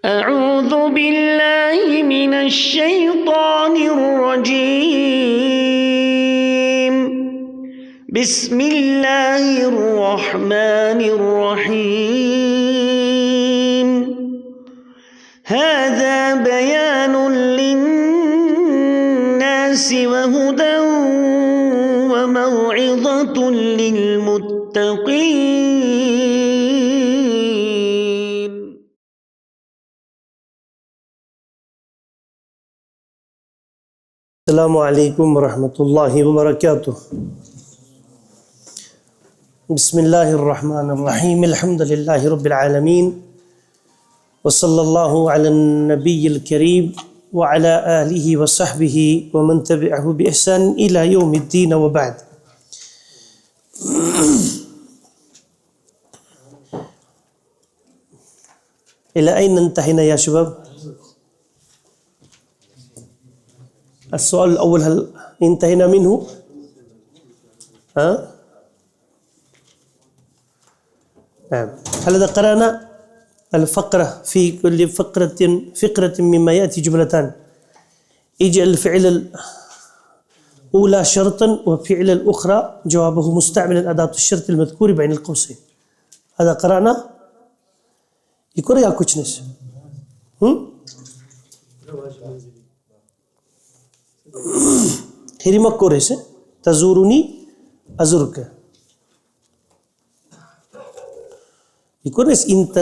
أعوذ بالله من الشيطان الرجيم. بسم الله الرحمن الرحيم. هذا بيان للناس وهدى وموعظة للمتقين. السلام عليكم ورحمة الله وبركاته. بسم الله الرحمن الرحيم. الحمد لله رب العالمين، وصلى الله على النبي الكريم وعلى آله وصحبه ومن تبعه بإحسان إلى يوم الدين وبعد. إلى أين انتهينا يا شباب؟ السؤال الأول هل انتهينا منه؟ نعم. هل إذا قرأنا الفقرة في كل فقرة مما يأتي جملتان، اجعل الفعل الأولى شرطا وفعل الأخرى جوابه مستعملا أداة الشرط المذكور بين القوسين. هذا قرأنا يكون يا कुछ नहीं هريمك كوريس تزورني أزورك يكون إن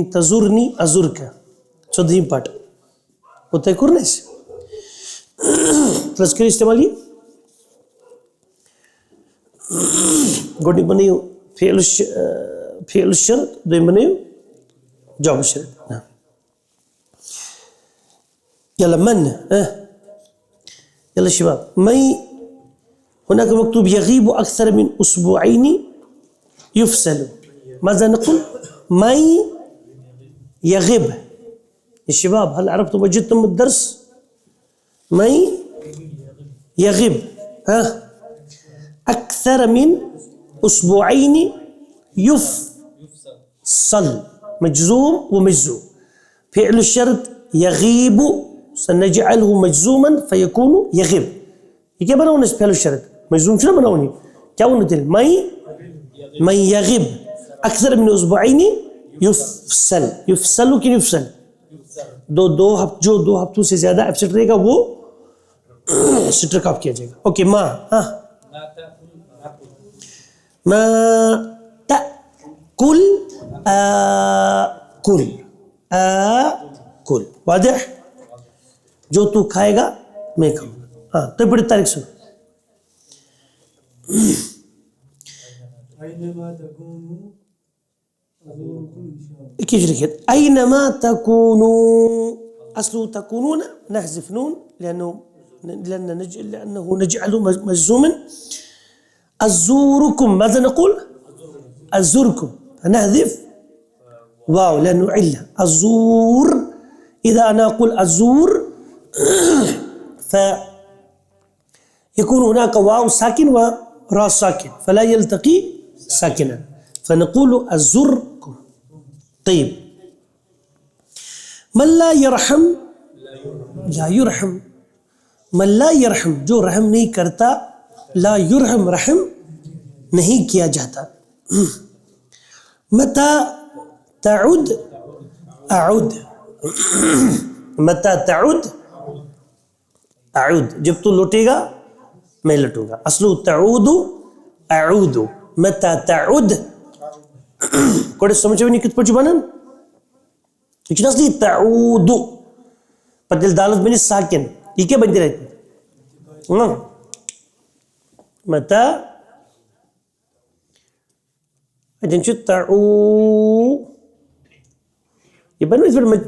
تزورني أزورك चौदहवीं पाठ होता है कुरनेस प्लस के इस्तेमाल ये गोडी बनी फेल शर्त दो बने जवाब शर्त ना يلا من يلا شباب مي هناك مكتوب يغيب أكثر من أسبوعين يفصل. ماذا نقول؟ مي يغيب. يا شباب هل عرفتم وجدتم الدرس؟ مي يغيب أكثر من أسبوعين يفصل. مجزوم ومجزوم. فعل الشرط يغيب سنجعله مجزوما فيكون يغيب. ये बनाओ ना पहले शर्त मजलूम शो बनाओ नहीं क्या होना चाहिए मैं यगिब अक्सर من اسبوعين يفصل. يفصل कि يفصل दो हफ्ते जो 2 हफ्तों से ज्यादा एब्सेंट रहेगा वो स्ट्रिक ऑफ किया जाएगा. ओके ما تأكل آكل آكل वाضح. जो तू खाएगा मैं खाऊंगा. तो बड़ी तारीख सुनो. أينما تكونوا أصله تكونون نحذف نون لأنه نجعله مجزوما. أزوركم ماذا نقول؟ أزوركم نحذف واو لأنه علة. أزور إذا أنا أقول أزور فيكون هناك واو ساكن وراء ساكن فلا يلتقي ساكنا فنقول أزركم. طيب من لا يرحم لا يرحم. من لا يرحم जो रहम नहीं करता لا يرحم रहम नहीं किया जाता. متى تعود أعود. متى تعود أعود. जब तू लौटेगा मैं लौटूंगा. असलु تعود أعود. متى تعود कोड़े समझ में नहीं कित perjubanan लेकिन असली تعود padil dalat bini sakin ike बनती रहती متى أجنشو تعود يبقى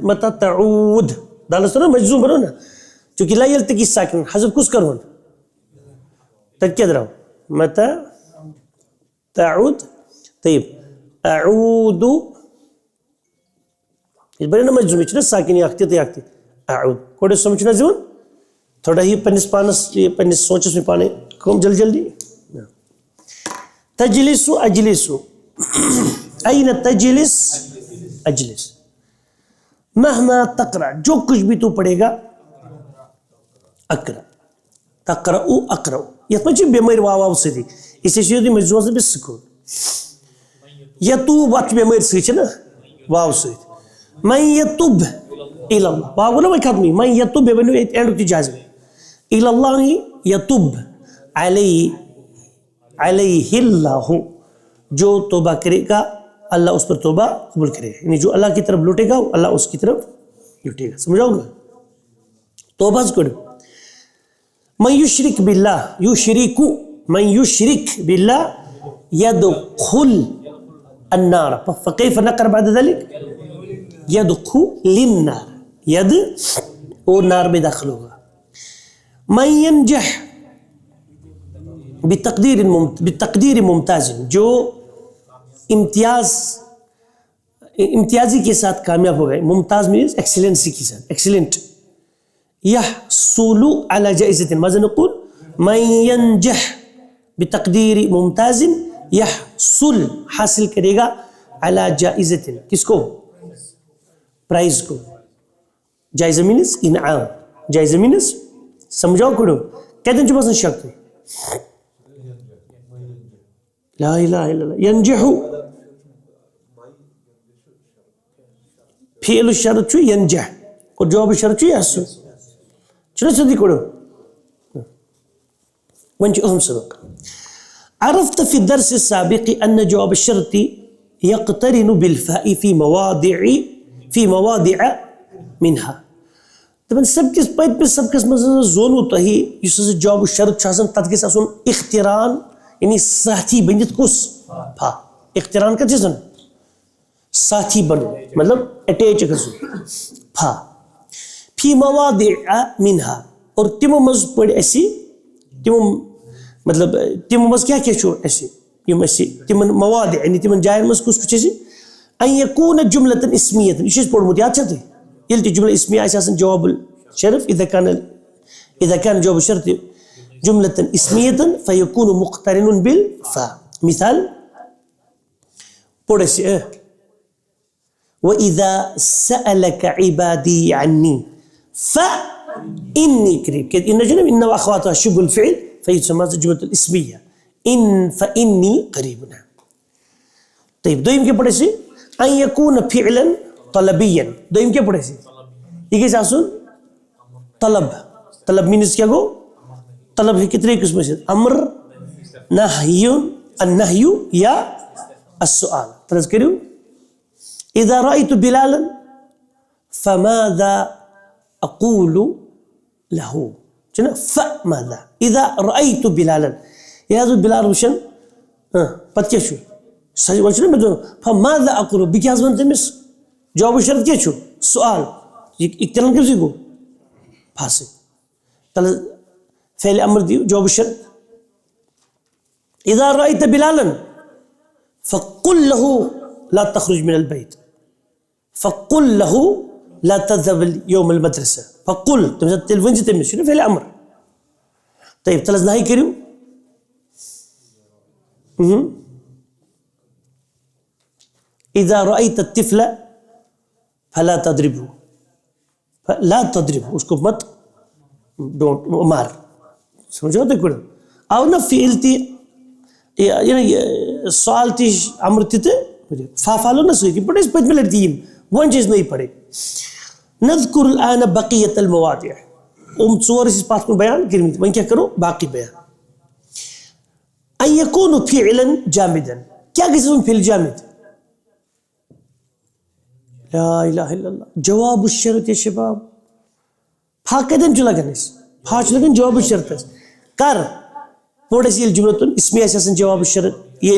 متى تعود dalat सुना मजजूम बनो ना क्योंकि ला यल्तकी साकिन हज़फ कुछ करो ना तक क्या दराओ متى تعود. طيب أعود البرينا مجزوم इचना साकिन याक्ति तो याक्ति أعود कोड़े समझना जीवन थोड़ा ही पन्निस सोचस में पाने कम जल्दी तजलिसु अजलिसु أين تجلس أجلس. महमा तकरा, जो कुछ भी तू पढ़ेगा, अकरा तकरउ अकरउ यथ में बेमार वाव सदी इसे मजूम से सुकून यतूब अत बेमार सह ना वाव सद मैं यतुब इल्लल्लाह वाव गो ना वह खत्म मैं यतुब बे वन एंड ती जाज़िम इल्लल्लाह यतुब अलैहिल्लाहु जो तौबा करेगा अल्लाह उस पर तौबा कबूल करेगा, यानी जो अल्लाह की तरफ लौटेगा अल्लाह उसकी तरफ लौटेगा। समझाओगे? तौबा करो। मैं युशरिक बिल्लाह युशरिकु मैं युशरिक बिल्लाह यदखुल अन्नार फकैफ नकर बाद ज़लिक यदखुलिन नार यद और नार में दाखिल होगा। मैं यंजह बितकदीर मुमताज़ जो इम्तियाजी के साथ कामयाब हो गए, मुमताज़ मीन्स एक्सीलेंसी के साथ, एक्सीलेंट। यहसुलु अला जाइज़तिन माज़ा नक़ूल मैं यंजह बितकदीर मुमताज़ यहसुल हासिल करेगा अला जाइज़तिन किसको? प्राइज को। जाइज़ा मीन्स इनाम, जाइज़ा मीन्स समझाओ करो कहते हैं जो बस शक्ति ला इलाहा इल्लल्लाह यंजहु फ़िअल शर्त यंजह और जवाब शर्त यहसुल। चलो जल्दी करो वंच अहम सबक عرفت في الدرس السابق أن جواب الشرط يقترن بالفاء في مواضع منها طبعا सबकस मज़ जोन तही जवाब शर्त तथ गो इख्तिरान यानी साथी बनित कुस फा इख्तिरान का चीज़ साथी बनो मतलब अटैच गो फा फी मवादिअ मिनहा और तिमो मज़ पढ़ ऐसी तिमो मतलब तिमो मज़ क्या क्या छो ऐसी यम ऐसी तिमन मवाद यानी तिमन जायन मज़ कुछ कुछ ऐसी अन यकून जुमलतन इस्मियतन ये चीज़ पढ़ याद छे यल्ति जुमला इस्मिया आसन जवाब शर्फ इذا كان जवाब शर्त जुमलतन इस्मियतन फयकून मुख्तरिनुन बिल फा मिसाल पढ़ ऐसी وإذا سألك عبادي عني فإني قريب إن جنب إن وأخواتها شبه الفعل فيسمى الجملة الاسمية إن فإني قريب. طيب دويم क्या पढ़े सी أن يكون فعلا طلبيا دويم क्या पढ़े सी ये क्या सुन तलब मीन्स क्या गो तलब है कितने किस्म से अमर नहयुन अन्नहयु या अस्सुआल तरस करो إذا رأيت بلالا فماذا أقول له شنو فماذا إذا رأيت بلالا يا هذا بلال وشن بتكيف شو سجى وشنو بدون فماذا أقول بجاز من تمس جواب الشرط كيف شو سؤال يكترن كيف يقول فاسد تل فعل أمر دي جواب الشرط إذا رأيت بلالا فقل له لا تخرج من البيت فقل له لا تذهب اليوم المدرسة فقل تلفون تمس شنو فعل أمر. طيب تلز نهي كريو إذا رأيت الطفل فلا تضربه فلا تضربه उसको मत डोंट मार समझो तो करो आओ ना फीलती यानी सवाल थी अमृत फाफालो ना सोई पढ़े इस पद में लड़ती है वन चीज़ नहीं पढ़े नज़कुर आना बक़ियत अल-मवादिअ चोर इस पास में बयान गिरमी वहीं क्या करो बाकी बयान अन यकूनु फ़िअलन जामिदन क्या किसी में फ़िल जामिद ला इलाहा इल्लल्लाह जवाब शर्त या शबाब फाकदन चुला गनिस फाच लगन जवाब शर्त कर पढ़े सी जुमलतुन इसमें ऐसा जवाब शर्त ये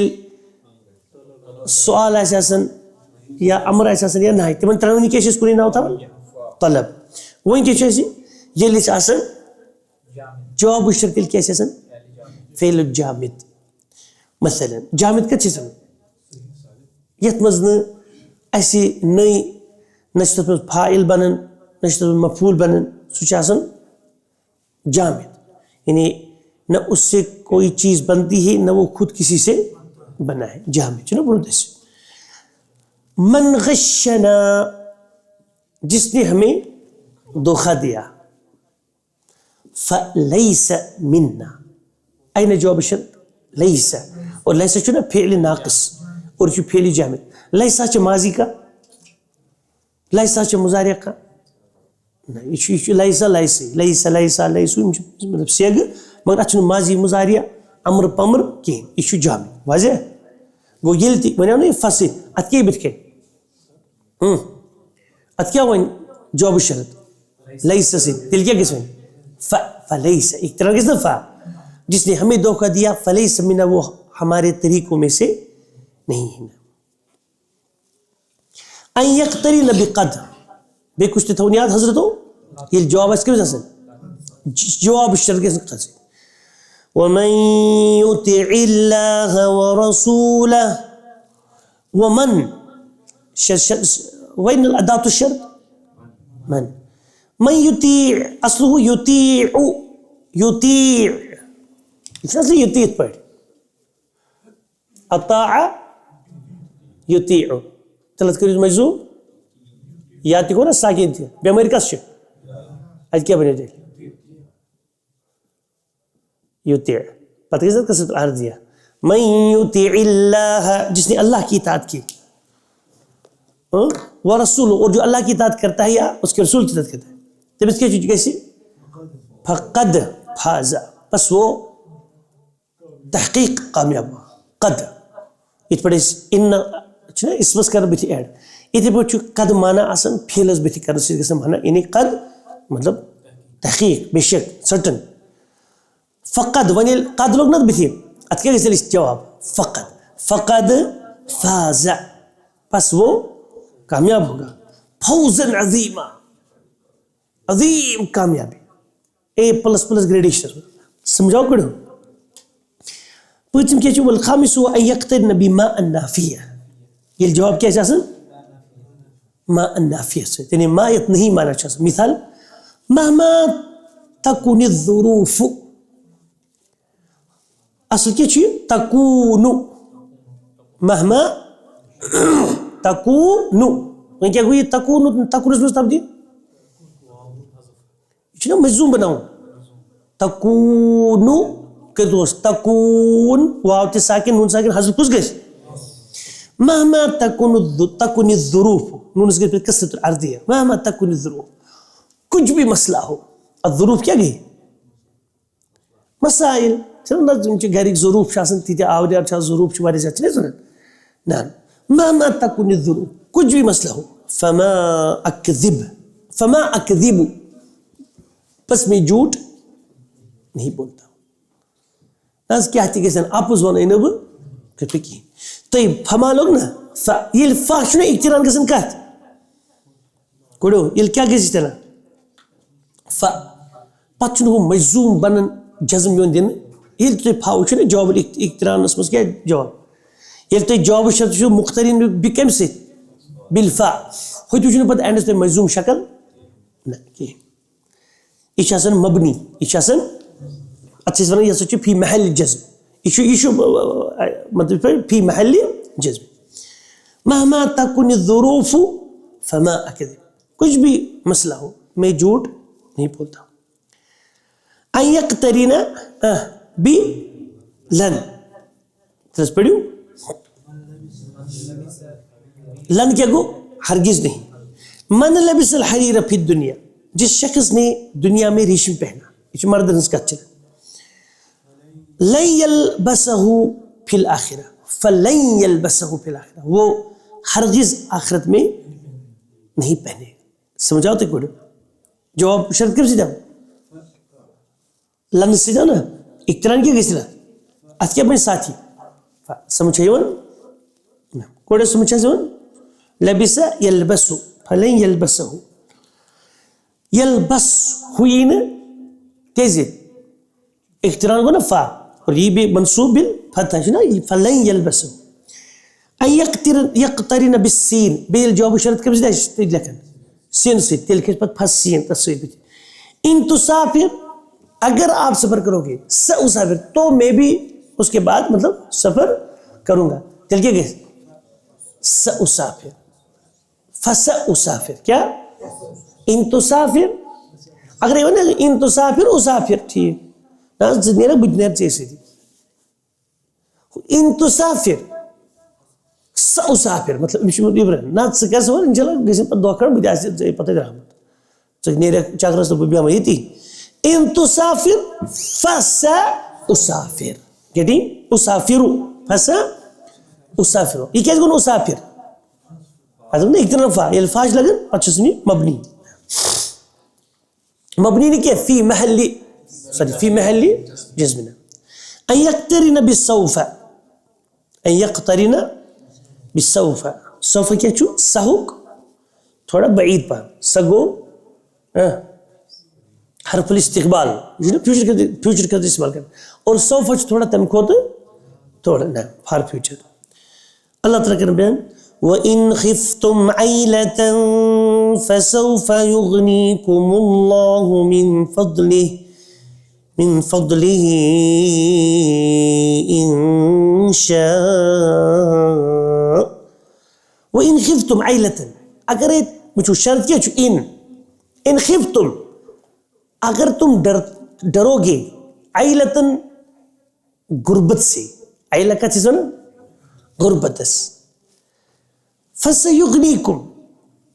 सवाल ऐसा या अमर ऐसा या नहीं तमन तरवनी के शेष कुनी ना होता तलब वहीं के शेष ये लिसासन जवाब शर्त के ऐसा फ़िल जामिद मसलन जामिद का चीज़ यत मज़न ऐसी नई नश्तर में फाइल बनन नश्तर में मफूल बनन सुचासन जामिद यानी न उससे कोई चीज़ बनती है न वो खुद किसी से बना है जामिद चलो बोलो जैसे मन गश्शना जिसने हमें धोखा दिया। फलैसा मिन्ना, अयन जवाब शर्त लैसा, और लैसा चुना फेल नाक़िस और जो फेल जामिद। लैसा च माजी का, लैसा च मुजारिया का, लैसा लैसी लैसा लैसा लैसु मतलब सेग, मगर अच्छु माजी मुजारिया अमर पमर कहें, यह जामिद वाज़ेह गो। ये वन ना फस अत क्या बथ अत क्या वन जवाब शर्त लैसा से तिल क्या गस वन फलैसा, एक तरह किस दफा जिसने हमें धोखा दिया, फलैसा मिन्ना, वो हमारे तरीकों में से नहीं है। अन यक़्तरिन बिक़द बे कुछ तो याद हजरत हो, ये जवाब इसके वजह से जवाब शर्त के से वमन युतिइल्लाह व रसूलह वमन वैन अदातु शर्त मन युती असलहु युतीउ युती इसलिए युतीत पढ़ अताअ युतीउ तलत करी मजूम या तिको ना साकिन थी बेमारी का शे आज क्या बने दे युती पता किस का सूत्र अर्ज दिया मन युतिइल्लाह, जिसने अल्लाह की इताअत की, व रसूल, और जो अल्लाह की इताअत करता है या उसके रसूल की इताअत करता है, तब इसकी चीज कैसी फक़द फाज़ा, बस वो तहक़ीक़ कामयाब हुआ। कद इत पड़े इन इसमस कर बिथि ऐड इथे पे कद माना आसन फेलस बिथि कर से माना इन्हें कद मतलब तहक़ीक़ बेशक सर्टन। फ़क़द वनिल कद लोग ना बिथि अत क्या कैसे जवाब फ़क़द फ़क़द फाज़ा, बस वो कामयाब होगा। फौज़न अज़ीमा, अजीम कामयाबी, A++ ग्रेडेशन समझाओ कड़ो। पूछम क्या वल खामिसु अन यक़्तरिन बिमा अन्नाफिया, ये जवाब क्या है मा अन्नाफिया से, यानी मा यत नहीं माना चाहिए। मिसाल महमा तकुनि ज़ुरूफ़, असल क्या चाहिए तकुनु, महमा तकुनु, क्या हुई तकुनु तकुनु इसमें तब्दील ना मजूम बनाऊं तकूनु के दोस्त तकून वाव साकिन नून साकिन हज़फ कुछ गए महमा तकुनि ज़ुरूफ़ नून इसके फिर कसरत अर्ज़ दिया महमा तकुनि ज़ुरूफ़, कुछ भी मसला हो, ज़ुरूफ़ क्या गई मसाइल चलो तुमचे घरिक ज़ुरूफ़ शासन तीते आवरियार छा ज़ुरूफ़ वारे जाते नहीं सुनन ना महमा तकुनि ज़ुरूफ़, कुछ भी मसला हो, फमा अकज़िबु, बस मैं झूठ नहीं बोलता। नाज क्या थी कैसे आपुस वन इनब कपकी तो ये फमा लोग ना ये फाश ने इक्तिरान कैसे कहते कोड़ो ये क्या कैसे चला फ पचन वो मजूम बनन जज़म यों दिन ये तो फाउश ने जवाब इक्तिरान उसमें क्या जवाब ये तो जवाब शब्द जो मुख्तरीन बिकम से बिलफा हो तुझे पता एंड से मजूम शक्ल ना कि इशासन मबनी इशासन अच्छे से ये सोचिए फी महल जज्म इशू मतलब फी महल जज्म महमा तकुनि ज़ुरूफ़ फमा अकज़िब, कुछ भी मसला हो मैं झूठ नहीं बोलता। अन यक़्तरिना बि लन तरस पढ़ियो लन क्या गो हरगिज नहीं। मन लबिसल हरीर फी दुनिया, जिस शख्स ने दुनिया में रेशम पहना, इस मर्द का अच्छा लन यल्बसहु फिल आखिरा फलन यल्बसहु फिल आखिरा, वो हरगिज आखिरत में नहीं पहने। समझाओ तो कोई जवाब शर्त कब से जाओ लन से जाओ ना इक्तरान क्या कैसे आज क्या अपने साथी समझाइए वन कोड़े समझाइए लबिसा यल्बसु फलन यल्बसहु, यल्बस हुई न कैसे इक्तरान को ना फा और ये भी मंसूब बिल फतह ना फलन यल्बसहु। अन यक़्तरिन बिस्सीन बेल जवाब शर्त कब से लखन सीन से तिल के बाद फस सीन तस्वीर इन तुसाफिर, अगर आप सफर करोगे स उसाफिर तो मैं भी उसके बाद मतलब सफर करूंगा। तिल के स उसाफिर फस उसाफिर क्या इन तुसाफिर अगर ये वन इन तुसाफिर उसाफिर ठीक ना नेर बुझ नेर चेसी इन तुसाफिर स उसाफिर मतलब इब्राहिम ना सकर वन इंशाल्लाह गसिन पर दोखर बुझ आसे पता रहमत तो नेर चक्र से बिया मयती इन तुसाफिर फसा उसाफिर getting usafiru fasa usafiru ये क्या गुण उसाफिर अदम ने इतना फा इल्फाज लगन अच्छी मबनी नहीं क्या फी महली सॉरी फी महली जज्मना अन यक्तरिना बिसौफा अन यक्तरिना बिसौफा सौफा क्या चू सहुक थोड़ा बईद पान सगो हरफुल इस्तिकबाल फ्यूचर का इस्तेमाल कर और सौफा थोड़ा तमको थोड़ा ना फॉर फ्यूचर अल्लाह तआला के बयान وإن خفتم عيلة فسوف يغنيكم الله من فضله إن شاء وإن خفتم عيلة अगर मुझे शर्त क्या इन खिफ्तुम अगर तुम डरोगे आइलतन गुर्बत से आइला का चीज ना गुर्बतस फसयुगनीकुम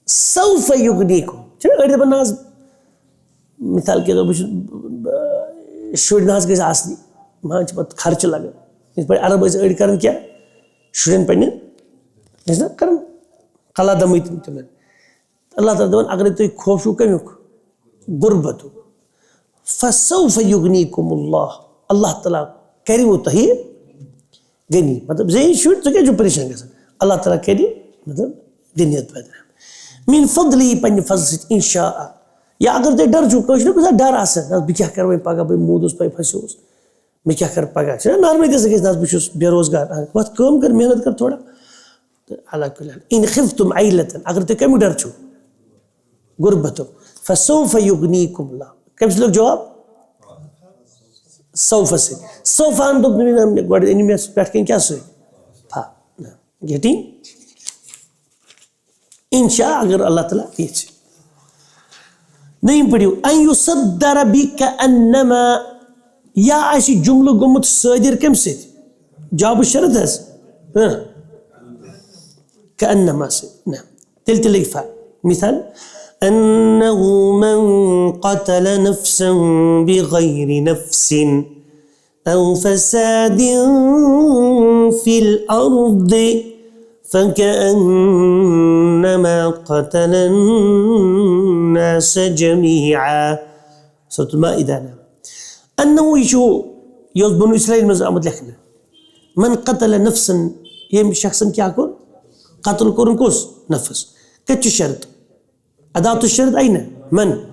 सौफ युगनीकुम चलो अड़े बनाज मिसाल के तौर पर शुरनाज के आसनी मां पत खर्च लगे इस पर अरब से अड़ करन क्या शुरन पने इस ना करन कला दमित तुम अल्लाह ताला अगर तो खौफ कमुक गुर्बत फसौफ युगनीकुमुल्लाह अल्लाह ताला करी वो तही गनी मतलब जे शुर तो क्या जो परेशान कर अल्लाह ताला करी मतलब दुनियत पैदा मिन फضली पन फज़ल इंशा या अगर ते डर जो कुछ ना कुछ डर आसे ना बि क्या कर पगा बे मूदुस पे फसोस मैं क्या कर पगा ना नॉर्मल कैसे ना बिशुस बेरोजगार बस काम कर मेहनत कर थोड़ा अल्लाह कुल इन खिफ्तुम आइलतन अगर ते कम डर छो गुर्बत फसौफ युगनीकुम अल्लाह कब से लोग जवाब सौफा से सौफा अंदर हमने गोड़ इनमें बैठ के क्या सोए फा गेटिंग इंशा अगर अल्लाह ताला ये नहीं पढ़ियो अन युसद्दर बिका अन्नमा या ऐसी जुमला गुमत सदर कम से जवाब शरत है कअन्नमा से ना तिल फा मिसाल أنه من قتل نفسا بغير نفس أو فساد في الأرض فكأنما قتل الناس جميعا سورة المائدة أنه يشو يوز إسرائيل مزامد لكنا من قتل نفسا يم شخصا كيا كون قتل كون كوس نفس كتش شرط أداة الشرط أين؟ من؟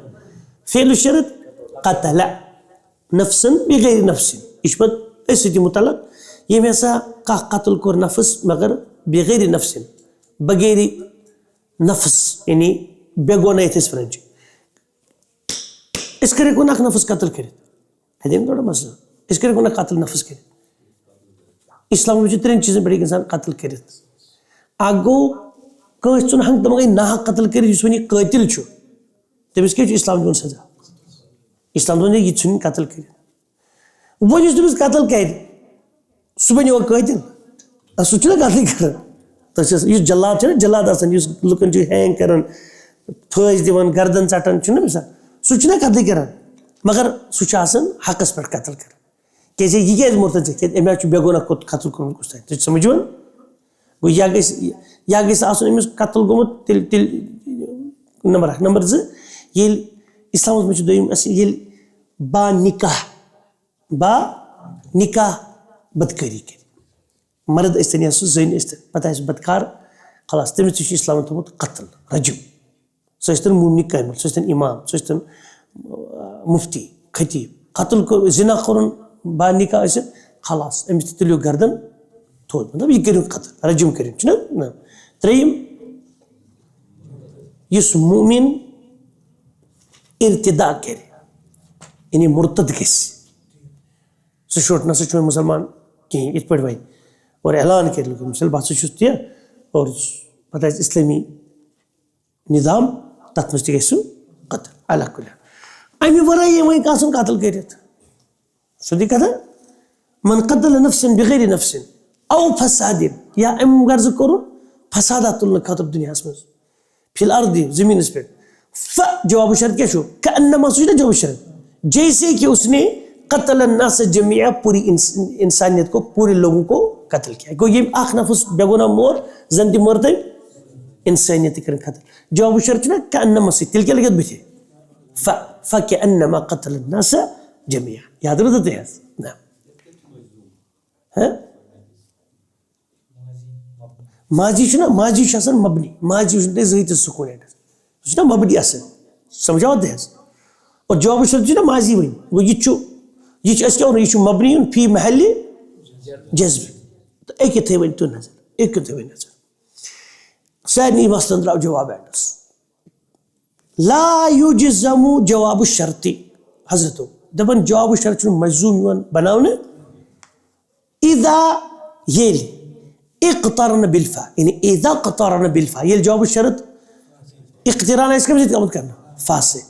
فعل الشرط قتل نفسا بغير نفس إيش بد؟ إيش دي مطلق؟ يمسا قتل كور نفس مگر بغير نفس بغير نفس يعني بيغونا يتس فرنجي إيش كره كونك نفس قتل كريت هذه من دوڑا مسئلہ إيش كره كونك قتل نفس كريت إسلام में जितने चीजें बड़ी इंसान कत्ल करित आगो कस चुन हंग तमगे ना कत्ल कर जिसवनी कातिल छु तमिस के इस्लाम दोन सजा इस्लाम दोन ये चुन कत्ल कर वो जिस तमिस कत्ल कर सुबह वो कातिल सुचना कत्ल कर तो ये जल्लाद छ जल्लाद आसन ये लुकन जो हैंग करन फौज दिवन गर्दन चटन छु ना मिसाल सुचना कत्ल कर मगर सुच आसन हकस पर कत्ल कर कैसे ये क्या मुर्तद है एमे छु बेगुना को कत्ल करन कुछ तो समझवन वो या गई आसन अमिस कत्ल गोमुत तिल नंबर 2 ये इस्लाम में दोयम ये बा निकाह बदकारी कर मर्द इस्तन या जन इस्तन पता है बदकार खलास तमिस इस्लाम थोमुत कत्ल रजम सो मुमनी कामिल सो इमाम सो मुफ्ती खतीब कत्ल को जिना करन बा निकाह खलास अमिस तुलियो गर्दन थोद मतलब ये करो कत्ल रजम करिन ना त्रेयम युस मुमिन इर्तिदा करे यानी मुर्तद किस सो शोट ना सो मुसलमान कहीं इत पढ़ भाई और ऐलान कर लो मिसल बात से और पता है इस्लामी निज़ाम तथ मज तु कत्ल अला कुल अमि वराई वह कत्ल कर सदी कथा मन कतल नफ्सन बगैर नफ्सन औ फसादिन या अम गर्ज कर फसादात तुलने खतर दुनिया मज फिल अर्दी जमीन पे फ जवाब शर्त क्या कन्नमा जवाब शर्त जैसे कि उसने कत्ल अन्नास जमिया पूरी इंसानियत को पूरे लोगों को कत्ल किया गो ये आख नफस बेगुना मोर जंदी मरते इंसानियत कर कत्ल जवाब शर्त ना कन्नमा से तिल के लगत बिथे फ कन्नमा कत्ल अन्नास जमिया याद रखते हैं ना माजी ना माजी शासन मबनी माजी जहित सुकून ना मबनी असन समझाओ दे और जवाब शर्त ना माजी वन वो ये क्या ये मबनी फी महल जज्ब तो एक थे वन तो नजर एक थे वन नजर सारी मसलन द्राव जवाब ला युजज़मु जवाब शर्ती हजरतो दबन जवाब शर्त मजूम बनाने इदा येल इक़्तरन बिलफा यानी इदा क़तरन बिलफा ये जवाब शर्त इक़्तिरान इसका मज़ीद काम करना फा से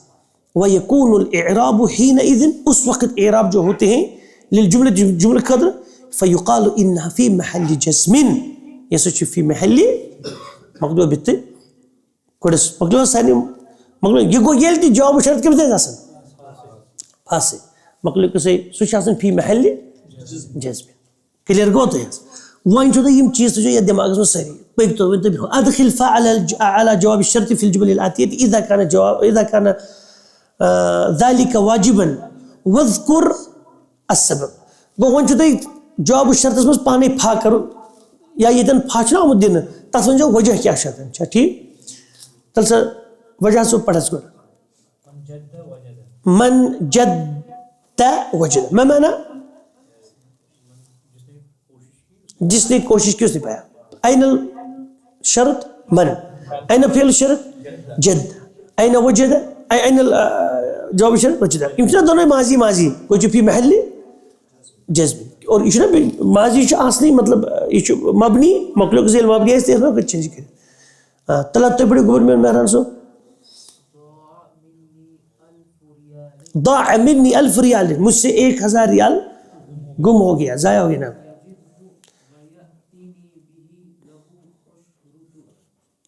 वयकूनुल इअराब हीनइज़िन उस वक्त इअराब जो होते हैं लिलजुमला जुमला कदर फयुक़ालु इन्नहा फी महल्लि जज़्मिन ये सच फी महल्लि मक़दूर बित्ते कोडस मक़दूर सानी मक़दूर ये गो येल दी जवाब शर्त के बजाय आसन फा से मक़दूर को से सुच आसन फी महल्लि जज़्मिन क्लियर गो तो वहीं जो यम चीज़ तो ये दिमाग में सही पेक तो अदखिल फ़अल अला जवाब शर्त फिल जुमल आतियत इज़ा कान ذلك वाजिबन वज़कुर अस्सबब गो वहीं जो जवाब शर्त में पाने फा करो या ये दिन फाचना मुद्दे तथ वन वजह क्या शर्त ठीक तल सर वजह से पढ़स गो मन जद्द वजद मैं माना जिसने कोशिश की उसने पाया ऐनल शर्त मन ऐन फेल शर्त जद ऐन वजद ऐनल जवाब शर्त वजद इनसे दोनों माजी माजी कोई फी महल जज्ब और इशना माजी असली मतलब ये मबनी मखलूक जेल मबनी है इसलिए कुछ चेंज कर तला तो बड़े गवर्नमेंट मेहरान सो दा मिन्नी 1000 रियाल मुझसे 1000 रियाल गुम हो गया जाया हो गया ना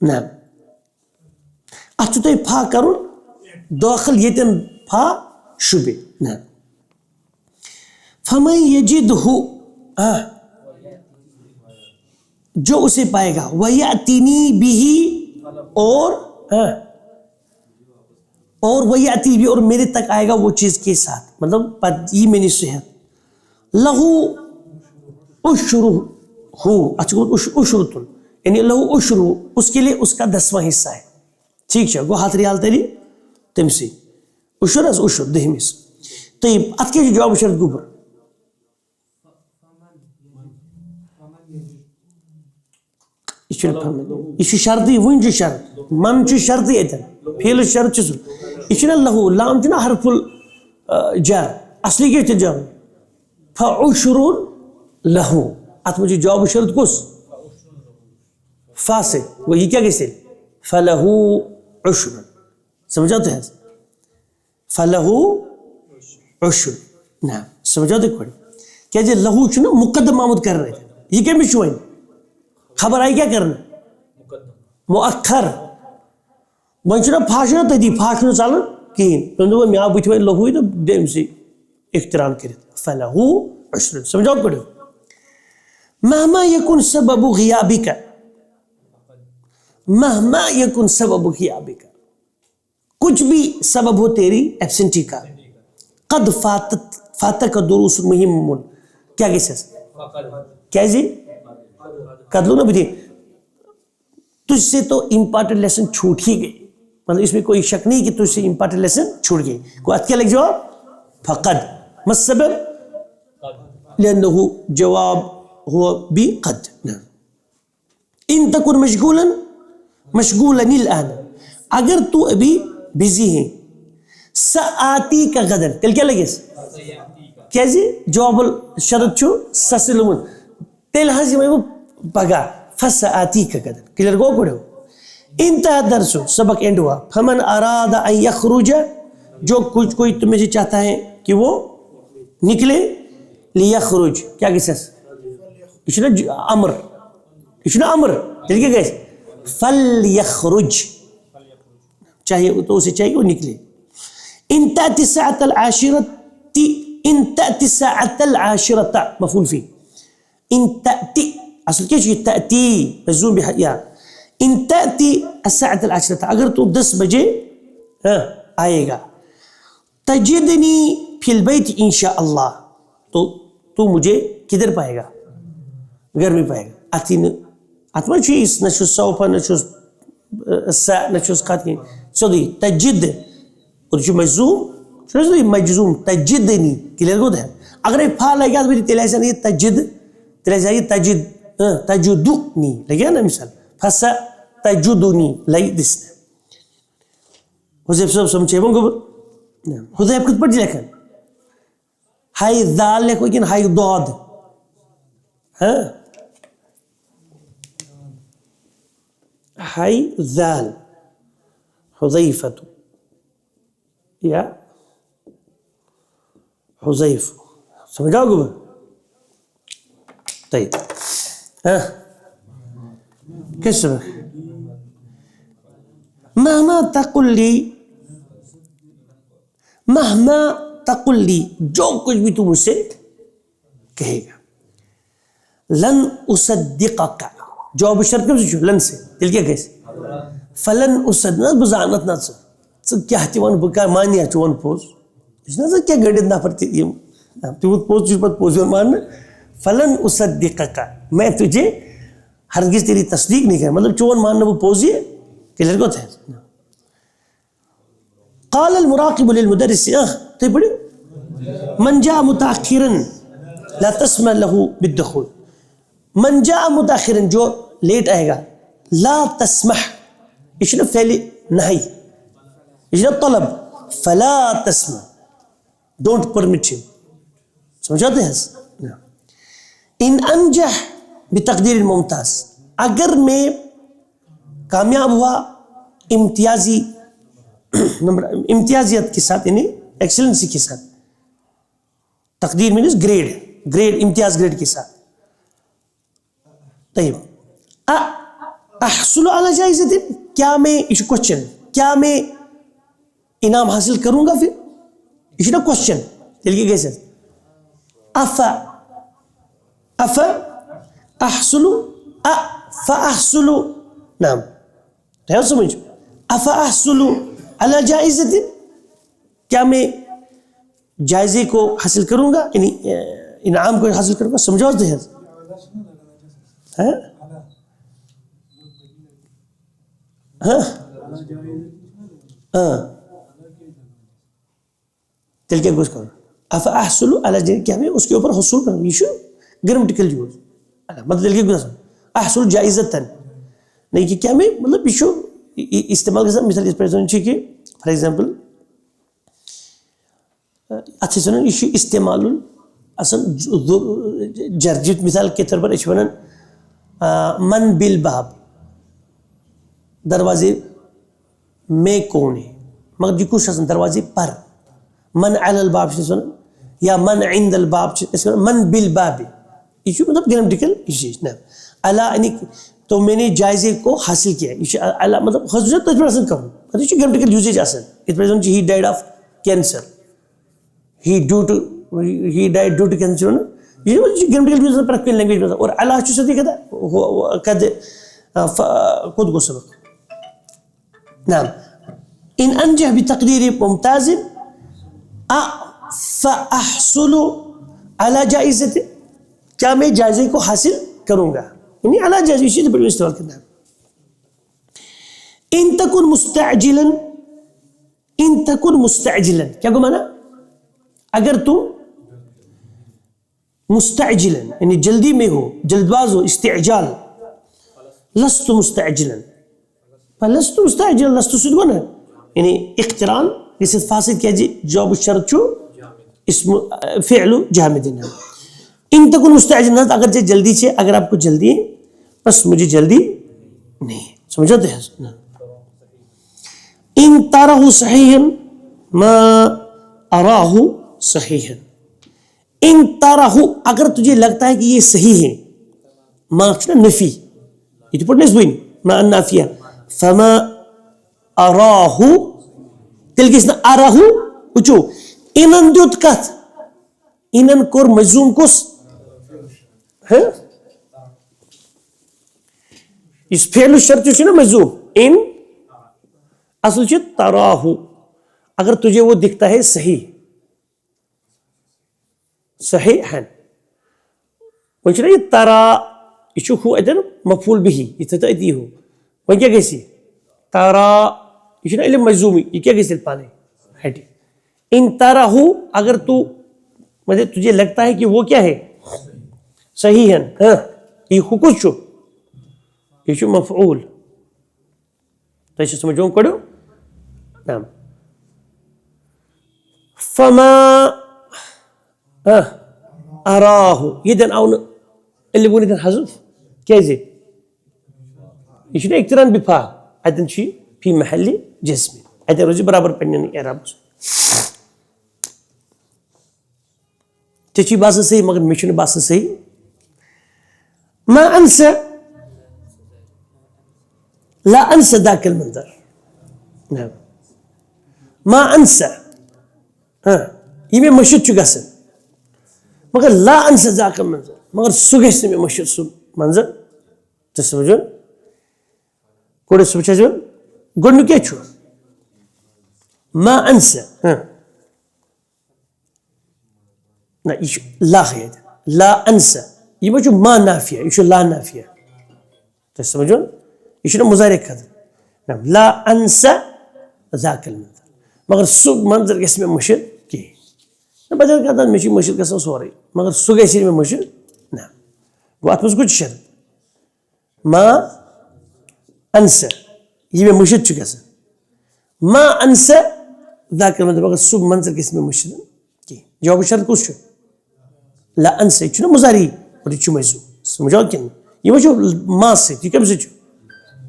नाम अचुते फा करुन दाखिल येतन फा शुबे नाम फमन यजिदहु जो उसे पाएगा वयअतीनी बिही और वयअती भी और मेरे तक आएगा वो चीज के साथ मतलब ये मेरी सेहत लहू उशरुहु अच्छा उशरुतुन यानी लहू उशरु उसके लिए उसका 10वां हिस्सा है ठीक है गो हाथ रियाल तेरी तमसी उशर उशर दहमिस तो अत के जवाब शर्त गुबर यह शर्त वन शर्त मन शर्त ये फेल शर्त यह लहू लाम हरफुल जर असली क्या जवाब फउशरुन लहू अत मुझे जवाब शर्त कुस फा से वो ये क्या कैसे फलहू उश्र समझाते हैं फलहू उश्र ना समझाते कोई क्या जे लहू चुना मुकद्दम मामूद कर रहे थे ये क्या मिशु है खबर आई क्या करना मुअक्खर वह चुना फाशना तदी फाशना चालन कहीं तो वो म्या बुझ में लहू तो देम से इख्तिराम करे फलहू उश्र समझाओ कोई महमा यकुन सबबु ग़ियाबिका महमा यकुन सबब ग़ियाबिका कुछ भी सबब हो तेरी एब्सेंटी का कद फातक दुरूस मुहिम्मुन क्या कैसे क्या जी कद लो ना बुझे तुझसे तो इम्पॉर्टेंट लेसन छूट ही गई मतलब इसमें कोई शक नहीं कि तुझसे इम्पॉर्टेंट लेसन छूट गई को क्या लग जवाब फकद मसबब लिअन्नहु जवाब हुआ बी कद इन तकुन मशगूलन अन अगर तू अभी बिजी है सआती का गदर तेल क्या लगे क्या जी जवाब शरत छो ससलुमन तेल हाजी में वो पगा फसआती का गदर क्लियर को पढ़ो इंतहा दरसु, सबक एंड हुआ। फमन अरादा अन यखरुज, जो कुछ कोई तुम्हें से चाहता है कि वो निकले, लियखरुज क्या किस अमर, अमर दिल गए, फल यखरुज चाहिए तो उसे चाहिए वो निकले। इन ताती साअतल आशिरती, इन ताती साअतल आशिरता मफूल फी, इन ताती असल क्या चाहिए, ताती मजूम बिया, इन ताती साअतल आशिरता, अगर तू 10 बजे आएगा, तजिदनी फिल बैत इंशाअल्लाह, तो तू मुझे किधर पाएगा, घर में पाएगा। अतीन अतमा चीज नशुस सौफा नशुस सा नशुस खाती सदी तजिद और जो मजूम शो मजूम तजिदनी क्लियर होता है। अगर एक फा लगा तो तेल ऐसा नहीं तजिद, तेल ऐसा ये तजिद तजुदुनी लगे ना, मिसाल फसा तजुदुनी लाइक दिस हुज़ैफ सब समझे होंगे। हुज़ैफ खुद पढ़ लेकिन हाई दाल लेको लेकिन हाई दौद, हाँ हाई दाल हुज़ैफतु या हुज़ैफ, समझाओगे? طيب ها كسر महमा तकुल्ली, महमा तकुल्ली जो कुछ भी तू मुझसे कहेगा, लन उसद्दिक़का जवाब शर्त कब से लन से दिल क्या कैसे फलन उसद्दिक़ बुज़ानत ना से क्या हतीवन बुका मानिया चुवन पोज इसना से क्या गड़े ना पड़ती ये तू पोज जिस पर पोज मान फलन उसद्दिक़का, मैं तुझे हरगिज़ तेरी तस्दीक नहीं कर, मतलब चुवन मानना वो पोज ये क्लियर को है। क़ाल अल मुराक़िबु लिल मुदर्रिस, तो पढ़ी मन जा मुताखिरन ला तस्मा लहू बिद्दुखूल, मन जा मुताखिरन जो लेट आएगा, ला तस्मह इशना फैली नहीं, इशना तलब फला तस्मा डोंट परमिट हिम, समझाते हैं। इन अनजह बितक़दीर मुमताज़, अगर मैं कामयाब हुआ इम्तियाजी नंबर इम्तियाजियत के साथ, यानी एक्सीलेंसी के साथ, तकदीर means grade, grade Imtiaz grade के साथ। तयब अहसुलु अला जाइज़तिन, क्या मैं इस क्वेश्चन क्या मैं इनाम हासिल करूंगा, फिर इस ना क्वेश्चन दिल के कैसे अफा अफा अहसुलु अहसुलु नाम है समझ, अफा अहसुलु अला जाइज़तिन, क्या मैं जायज़े को हासिल करूंगा, यानी इनाम को हासिल करूंगा, समझो तो है हाँ हाँ हाँ दिल के कुछ करो अफा अहसुलु अला जाइज़तिन, क्या मैं उसके ऊपर हुसूल करूंगा, इशू ग्रामेटिकल यूज मतलब दिल के कुछ अहसुल जाइज़तन नहीं कि क्या मैं मतलब इशू इस्तेमाल के साथ, मिसाल इस पर कि फॉर एग्जांपल अच्छे से इशू इस्तेमाल असल जर्जित मिसाल के तौर पर इश वन मन बिल बाब, दरवाजे में कौन है, मगर जी कुछ दरवाजे पर, मन अलल बाब से या मन इंदल बाब से मन बिल बाब, इशू मतलब ग्रामेटिकल इशूज ना अला, यानी तो मैंने जायज़े को हासिल किया, अला मतलब हजरत तजबरसन करूँ, मतलब इशू ग्रामेटिकल यूजेज आसन, it present he died of cancer, he died due to cancer ना, ये ग्रामेटिकल यूज प्रैक्टिकल लैंग्वेज में, और अला जो सदी कहता कद खुद को सबक नाम इन अनजह बितक़दीर मुमताज़ फ़अहसुलु अला जाइज़तिन, क्या मैं जायज़े को हासिल करूंगा, यानी अला जायज़े इसी पर इस्तेमाल करना है। इन तकुन मुस्तअजिलन, इन तकुन मुस्तअजिलन क्या को माना, अगर तुम मुस्तअजिलन यानी जल्दी में हो, जल्दबाज हो, इस्तिअजाल, लस्तु मुस्तअजिलन, लस्तु मुस्तअजिलन लस्तु सुद ना, यानी इख्तिरान जिसे फासिद किया जी जवाब शर्त छो इसम फ़िअलु जामिदिन, इन तकुन मुस्तअजिलन अगर जल्दी से, अगर आपको जल्दी है, बस मुझे जल्दी नहीं, समझते हैं। इन ताराहु सहीहन मा अराहु सहीहन। इन ताराहु, अगर तुझे लगता है कि ये सही है, मा नफी, ये तो पढ़ने से मा नाफिया, फमा अराहु तेल किसना अराहु उचो इनन दुत कथ इनन कोर मजूम कुस है इस फेलु शर्त ना मजूम इन असल तराहु, अगर तुझे वो दिखता है सही सही है ये तरा यह अतन मफूल बिही अती हो वह क्या गई तरा यह इल्म मजूमी यह क्या गई पाने हटी। इन तराहु, अगर तू मतलब तुझे लगता है कि वो क्या है सही है, हाँ ये हुकुच ये मफऊल तो समझो कड़ो नाम फमा अराहु यदन आउन اللي بقول إذا حذف كذا يشنا اقتران بفا أدن شيء في محل جسم أدن رجع برابر بيننا إعراب تشي باس سي مگر مشون باس سي ما أنسى لا أنسى ذاك المنظر نعم ما أنسى يمين مشيت شو قاسم مگر لا أنسى ذاك المنظر मगर सुगेश में मशहूर सु मंजर तो समझो कोड़े सोचा जो गुण क्या छो मा अंसा ना इशु ला है ला अंसा ये मजो मा नाफिया इशु ला नाफिया तो समझो इशु ना मुजारे कर ना ला अंसा ज़ाकल मंजर मगर सुग मंजर किस में मशहूर की ना बदल का था मशहूर मशहूर कैसा सॉरी मगर सुगेश में मशहूर ना वो आप उसको शर्त मा अंसा ये में मुशद चुका से मा अंसा ذاك المنظر अगर सुब मंजर किसमें मुशद की जवाब शर्त कुछ ला अंसा इचना मुजारी और इचु मजू समझो क्या ये वो जो मा से ये कब से चु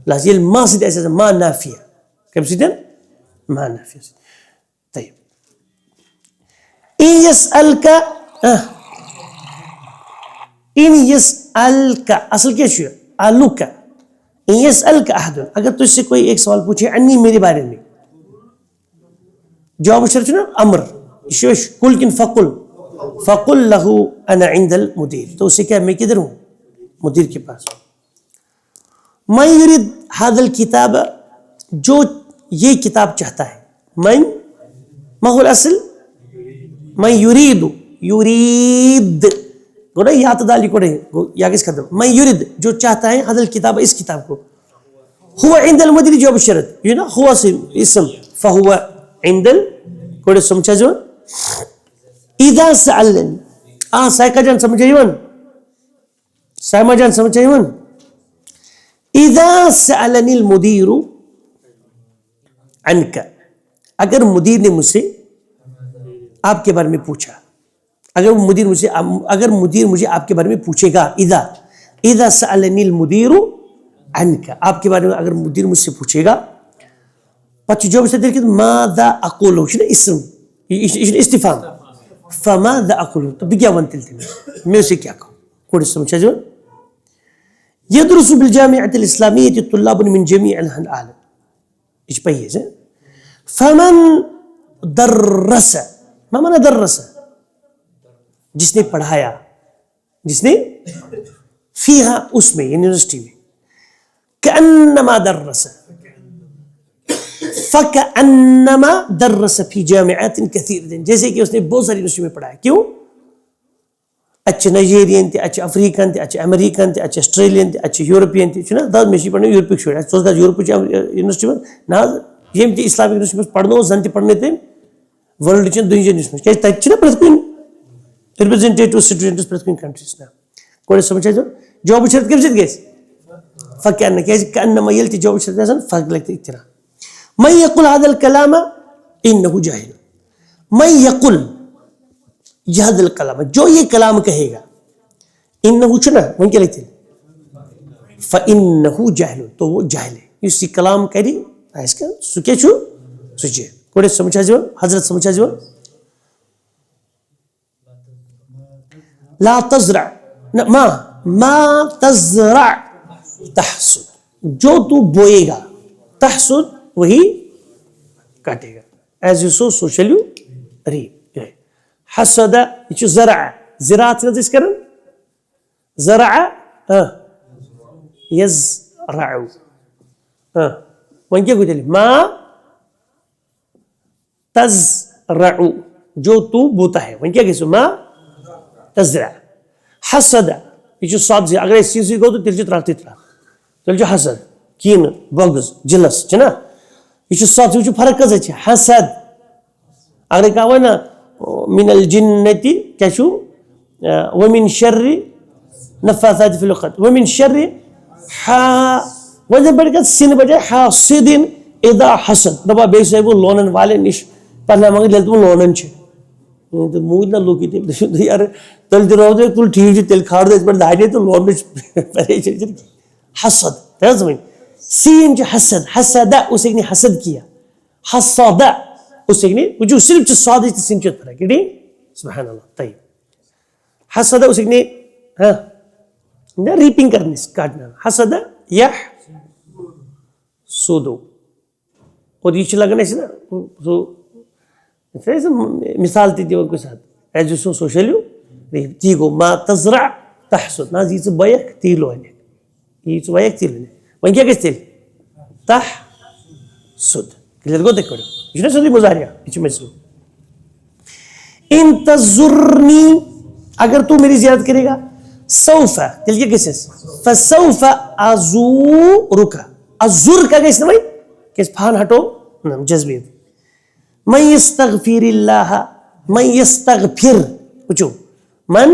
लास्ट ये मा से ऐसा मा नाफिया कब से दें मा नाफिया طيب إن يسألك इन यस अल का असल क्या छुआ आलू का इन यस अल का अहद, अगर तुझसे कोई एक सवाल पूछे अन्नी मेरे बारे में जवाब शर्त ना अमर कुल किन फकुल फकुल लहू अना इंदल मुदीर, तो उसे क्या मैं किधर हूं मुदीर के पास। मैं युरिद हादल किताब, जो ये किताब चाहता है, मैं माहुल असल मैं युरीद युरीद गोड़ा याद दाली कोड़े या किस कदम मैं युरिद जो चाहता है हदल किताब इस किताब को हुआ इंदल मुदीर जवाब शरत ये ना हुआ से इसम फहुआ इंदल कोड़े समझा जो इदा सअलन सायका जान समझे वन सायमा जान समझे वन इदा सअलनिल मुदीरु अनका, अगर मुदीर ने मुझसे आपके बारे में पूछा, अगर मुदीर मुझे आपके बारे में पूछेगा इदा इदा सअलनिल मुदीरु अनका, आपके बारे में अगर मुदीर मुझसे पूछेगा पच्चीस जो से देखिए मादा अकुलु शने इसम इस्तिफाम फमादा अकुलु तो विज्ञापन तिलते मैं उसे क्या कहूँ कोई समझा जो यदरुसु बिल जामिअतिल इस्लामिय्यति तुल्लाबुन मिन जमीअल आलम इस पे है फमन दर्रस मा माना दर्रस जिसने पढ़ाया जिसने फीहा उसमें यूनिवर्सिटी में कअन्नमा दर्रस फकअन्नमा दर्रस फी जामिअतिन कसीरतिन, जैसे कि उसने बहुत सारी यूनिवर्सिटी में पढ़ाया। क्यों? अच्छे नाइजीरियन थे, अच्छे अफ्रीकन थे, अच्छे अमेरिकन थे, अच्छे ऑस्ट्रेलियन थे, अच्छे यूरोपियन थे ना दाद में पढ़ने यूरोपिक छोड़ा तो उसका यूरोपिक यूनिवर्सिटी में ना ये इस्लामिक यूनिवर्सिटी में पढ़ना जंती पढ़ने थे वर्ल्ड चेंज दुनिया यूनिवर्सिटी क्या तच्ची ना प्रति रिप्रेजेंटेटिव स्टूडेंट्स प्रति कंट्रीज ना कोई समझा जो जॉब शर्त कब गए फकअन्न क्या कअन्नमा यल्ती जॉब शर्त ऐसा फक लगती इतना मैं यकुल हादल कलामा इन्नहु जाहिल, मैं यकुल यहदल कलाम जो ये कलाम कहेगा इन्नहु चुना वहीं क्या लिखते फ़इन्नहु जाहिल, तो वो जाहिल है। इसी कलाम करी इसका सुके छु सोचिए कोड़े समझा जो हजरत समझा जो ला तज़रा मा तज़रा तहसुद, जो तू बोएगा तहसुद वही काटेगा। As you sow so shall you reap. हसद ये ज़रा ज़राअत इस करन ज़रा यज़रअ वहीं क्या कुछ मा तज़रअ, जो तू बोता है वहीं क्या कहते मा तज़रा। हसद ये सात अगर इस चीज गो तो तिल त्रा तिल हसद कीन बगज जिलस ना यह सात ये फर्क कस हसद अगर कह ना मिनल जिन्नति क्या वमिन शर्रि नफ़्फ़ासाति फिल उक़द वमिन शर्रि वजह बढ़ सिन बजाय हासिदिन इदा हसद दबा बेस वो लोनन वाले निश पन्ना मंग दिल तुम लोनन छे तो मूड ना लोकी थे यार तल दिरो दे तुल ठीक तेल खाड़ दे पर दाई तो लोन परेशान हसद तज में सीन जो हसद हसदा उसे ने हसद किया हसदा उसे ने जो सिर्फ साद सिन चत फरक है सुभान अल्लाह। तय हसदा उसे ने हां ना रीपिंग करने काटना हसदा यह सोदो और ये लगने से ना तो मिसाल थी को साथ एज सो सोशल यू ती गो मा तज़रा तहसुद ना जी बयक तीलो है ये बयक तीलो है वहीं क्या कहते तहसुद क्लियर को देखो इसने सदी मुजारिया इसमें से इन तज़ुरनी अगर तू मेरी ज़ियारत करेगा सौफा दिल के कैसे फसौफा अज़ूरुका अज़ुर का कैसे भाई किस फान हटो नाम जज्बे मन यस्तगफिरिल्लाह मन यस्तगफिर पूछो मन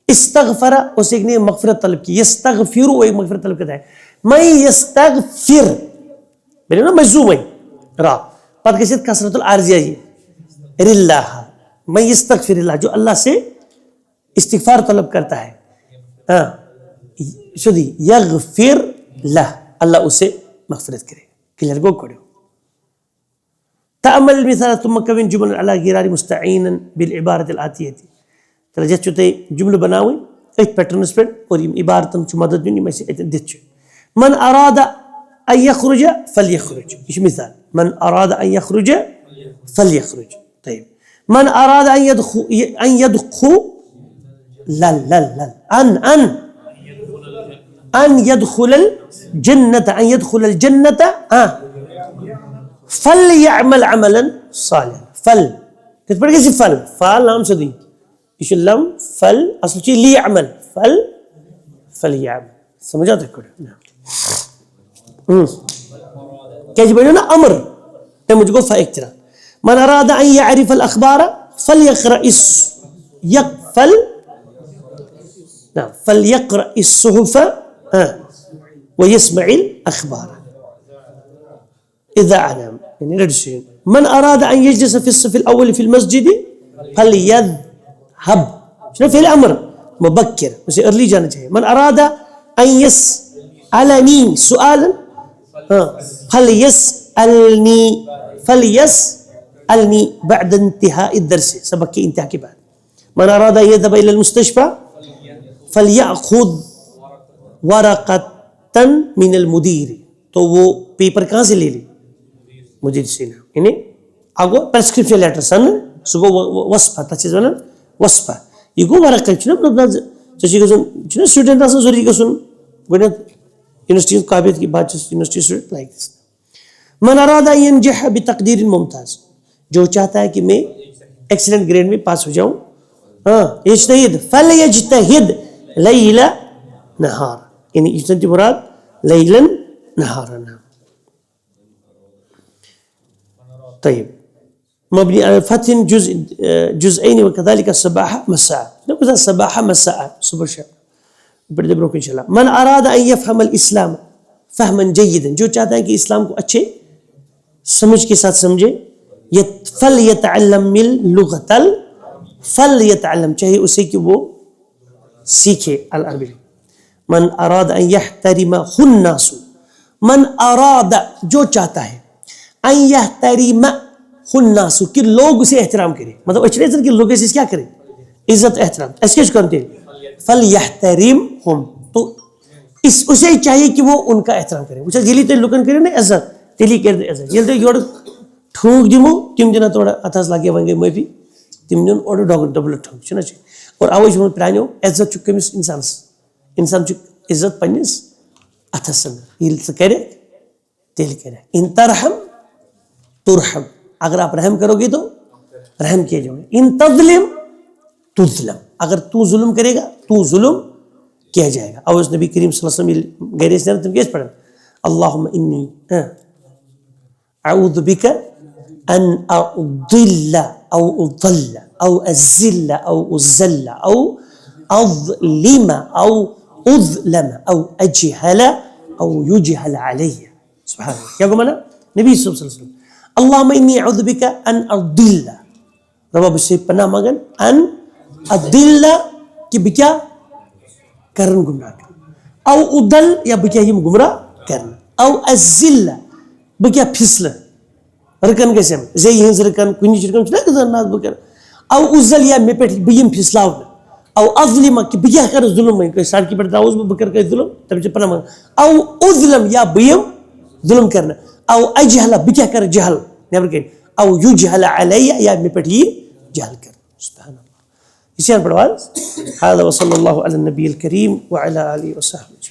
इस्तगफरा उसे ने मगफिरत तलब की यस्तगफिर वो एक मगफिरत तलब करता है मन यस्तगफिर मेरे ना मजूम है रा पद कैसे कसरतुल आर्जिया ये रिल्लाह मन यस्तगफिरिल्लाह जो अल्लाह से इस्तिगफार तलब करता है हाँ शुदी यगफिर लह अल्लाह उसे मगफिरत करे क्लियर को करो। तअम्मल मिसाल तुम कविन जुमल अला गिरारी मुस्तईनन बिल इबारत अल आतियती तरह जते जुमल बनावे एक पैटर्न पे और इबारत मदद नहीं में से दिच मन अरादा अन यखरुज फलयखरुज इस मिसाल मन अरादा अन यखरुज फलयखरुज। طيب من अरादा अन यदखु लल लल लल अन यदखुल अल जन्नत फल यअमल अमलन सालिह फल किस पर कैसे फल फाल नाम से दी इशलम फल असल चीज ली अमल फल फल यअमल समझा तक क्या जी बोलो ना अमर है मुझको फाइक्तरा मन अरादा अन यअरिफ अल अखबार फलयक़रा इस यक़फल ना फलयक़रा इस सुहुफ व यस्मअल अखबार إذا أعلم يعني ردشين من أراد أن يجلس في الصف الأول في المسجد فليذهب شنو في الأمر مبكر بس early جانا चाहिए من أراد أن يسألني سؤالا فليسألني بعد انتهاء الدرس سبق के इंतहा के बाद من أراد أن يذهب إلى المستشفى فليأخذ ورقة من المدير तो वो पेपर कहाँ से ले ली मुझे इन्हें आगो प्रेस्क्रिप्शन लेटर सन सुबह वस्फा तचीज वाला वस्फा ये गो वाला कल्चर ना मतलब जैसे कि सुन स्टूडेंट आसन जोरी का सुन गुने यूनिवर्सिटी काबिलियत की बात यूनिवर्सिटी स्टूडेंट लाइक दिस मन अरादा यंजह बितकदीर मुमताज जो चाहता है कि मैं एक्सीलेंट ग्रेड में पास हो जाऊं हाँ यज्तहिद फलयज्तहिद लैला नहार यानी इज्तहिद मुराद लैलन नहारना। طيب مبني على الفتح جزئين وكذلك الصباح مساء نقول الصباح مساء صبح شب بدبروك ان شاء الله من اراد ان يفهم الاسلام فهما جيدا जो चाहता है कि इस्लाम को अच्छे समझ के साथ समझे फलयतअल्लम मिल लुगतल फलयतअल्लम चाहिए उसे कि वो सीखे अल अरबी मन अराद अन यहतरिमा हुन्नासु मन अरादा जो चाहता है अन यहतरिम हुन्नासु कि लोग उसे एहतराम करें, मतलब अच्छे कि लोग इसे क्या करें, इज्जत एहतराम। ऐसे क्या करते हैं, फल यहतरिम हम, तो इस उसे चाहिए कि वो उनका एहतराम करें। वो ये तो लुकन करें ना इज्जत, तेली कर दे इज्जत। ये योर ठूक दिमो तिम दिन थोड़ा अथस लगे वन गई माफी, तिम दिन और डबल ठूक छुना चाहिए। और आवज वो प्राणियों इज्जत चुक कमिस इंसान चुक इज्जत पन्निस अथस ये करे तेल करे। इन तरहम तुरहम, अगर आप रहम करोगे तो रहम किए जाओगे। इन तज़लिम तुज़लम, अगर तू जुल्म करेगा तू जुल्म किया जाएगा। और उस नबी करीम सल्लल्लाहु अलैहि वसल्लम गैर से तुम कैसे पढ़ा, अल्लाहुम्मा इन्नी अऊज़ु बिका अन अज़िल्ला औ उज़ल्ला औ अज़िल्ला औ उज़ल्ला औ अज़लिमा औ उज़लमा औ अजहला औ युजहल अलैया। सुभान अल्लाह, क्या माना नबी सल्लल्लाहु अलैहि वसल्लम, अल्लाहुम्मा इन्नी अऊज़ु बिका अन अज़िल्ला, रब से पनाह मांगन, अन अदिल्ला कि बिक्या करन गुमराह कर, औ उदल या बिक्या हिम गुमराह करन, औ अज़िल्ला बिक्या फिसल रकन कैसे जे हिंज रकन कुछ रकन ना नाज बकर, औ उजल या मे पे बियम फिसलाव, औ अज़लिमा कि बिक्या कर जुल्म में कोई सड़की पर दाऊज बकर का जुल्म तब से पनाह मांग, औ उज़लम या बियम जुल्म करना, औ अजहला बिक्या कर जहल नेवर के, औ युजहल अलैया या मे पे जहल कर। सुभान अल्लाह। इसी पढ़वाज। हादा व सल्लल्लाहु अला नबील करीम व अला आलिहि व सहबिहि।